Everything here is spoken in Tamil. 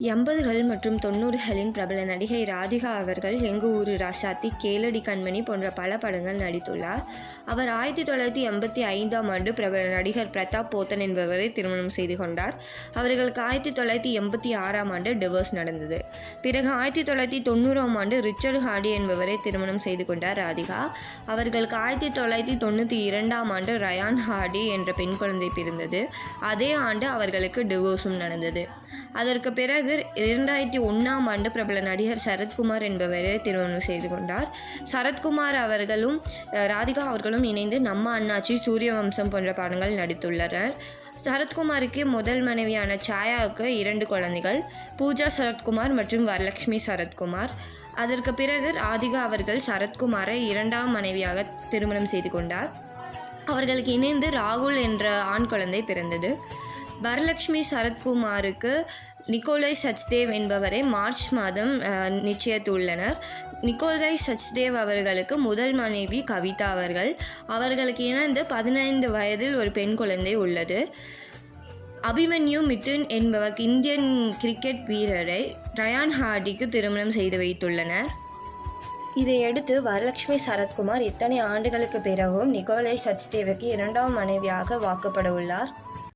80கள் மற்றும் 90களின் பிரபல நடிகை ராதிகா அவர்கள் எங்க ஊரு ராசாத்தி, கேளடி கண்மணி போன்ற பல படங்கள் நடித்துள்ளார். அவர் 1985ஆம் ஆண்டு பிரபல நடிகர் பிரதாப் போத்தன் என்பவரை திருமணம் செய்து கொண்டார். அவர்களுக்கு 1986ஆம் ஆண்டு டிவோர்ஸ் நடந்தது. பிறகு 1990ஆம் ஆண்டு ரிச்சர்ட் ஹார்டி என்பவரை திருமணம் செய்து கொண்டார் ராதிகா. அவர்களுக்கு 1992ஆம் ஆண்டு ரயான் ஹார்டி என்ற பெண் குழந்தை பிறந்தது. அதே ஆண்டு அவர்களுக்கு டிவோர்ஸும் நடந்தது. அதற்கு பிறகு 2001ஆம் ஆண்டு பிரபல நடிகர் சரத்குமார் என்பவரை திருமணம் செய்து கொண்டார். சரத்குமார் அவர்களும் ராதிகா அவர்களும் இணைந்து நம்ம அண்ணாச்சி, சூரியவம்சம் போன்ற படங்கள் நடித்துள்ளனர். சரத்குமாருக்கு முதல் மனைவியான சாயாவுக்கு 2 குழந்தைகள், பூஜா சரத்குமார் மற்றும் வரலட்சுமி சரத்குமார். அதற்கு பிறகு ராதிகா அவர்கள் சரத்குமாரை 2ஆம் மனைவியாக திருமணம் செய்து கொண்டார். அவர்களுக்கு இணைந்து ராகுல் என்ற ஆண் குழந்தை பிறந்தது. வரலட்சுமி சரத்குமாருக்கு நிக்கோலாய் சச்தேவ் என்பவரை மார்ச் மாதம் நிச்சயித்துள்ளனர். நிக்கோலாய் சச்தேவ் அவர்களுக்கு முதல் மனைவி கவிதா அவர்கள். அவர்களுக்கு இணைந்து 15 வயதில் ஒரு பெண் குழந்தை உள்ளது. அபிமன்யு மிதுன் என்பவர் இந்தியன் கிரிக்கெட் வீரரை ரயான் ஹார்டிக்கு திருமணம் செய்து வைத்துள்ளனர். இதையடுத்து வரலட்சுமி சரத்குமார் இத்தனை ஆண்டுகளுக்கு பிறகும் நிக்கோலாய் சச்தேவுக்கு 2ஆம் மனைவியாக வாக்கப்பட உள்ளார்.